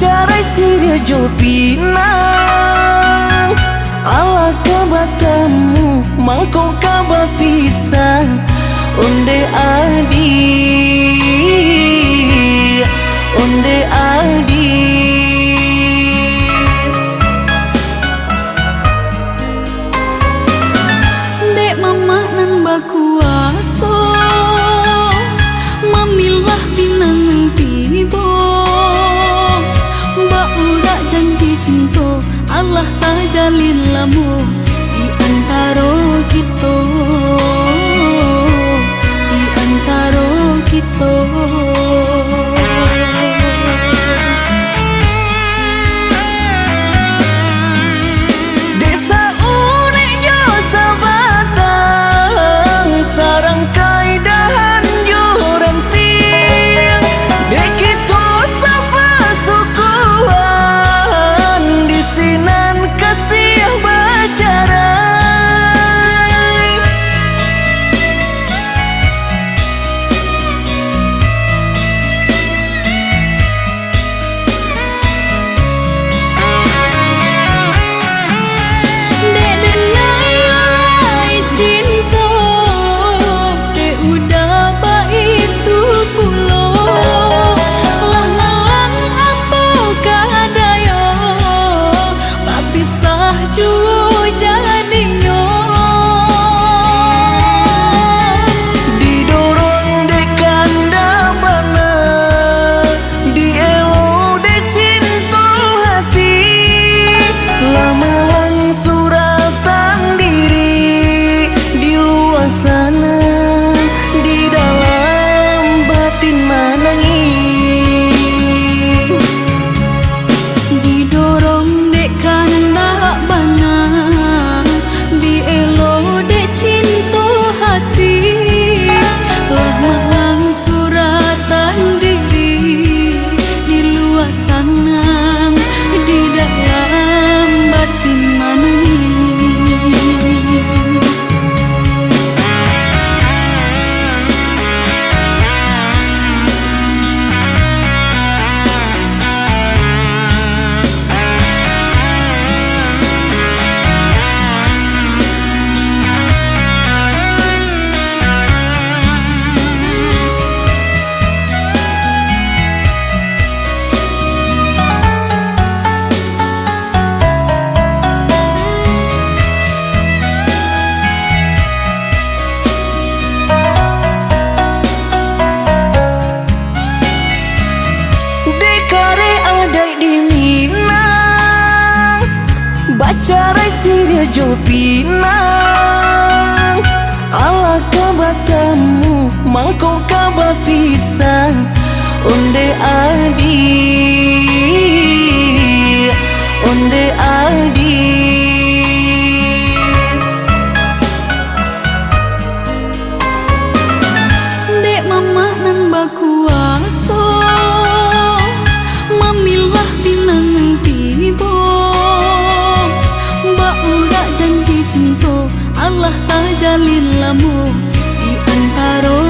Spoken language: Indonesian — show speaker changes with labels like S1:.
S1: Bacarai siria jo pinang ala kabatamu mangkau kaba pisang onde adi onde adi
S2: dek mama nan bakuaso mamilah pinang nang tibo mbak udah janji cinta Allah tak jalin lamu di antara kita di antara kita.
S1: Desa unik jo sabatang sarang kaidahan jo renting dek kita sapa sukuan di sinan kasih bacarai
S2: Dek denai alai cinta dek udah baik tu pulo lah ngalang apa kadaya tak pisah jua jadinya
S1: didorong dek kanda bana dielo dek cinta hati lamalan suratan diri di luar sana di dalam batin manangi
S2: didorong dek kanda bana dielo dek cinta hati lah malang suratan diri di luar sana di dalam batin manangi.
S1: dekare adai di Minang bacarai siria jo pinang ala kabatamu mangkau kaba pisang onde adi onde adi
S2: Dek mama nan bakuaso mamilah pinang nang tibo mbak udah janji cinta Allah tak jalin lamu di antara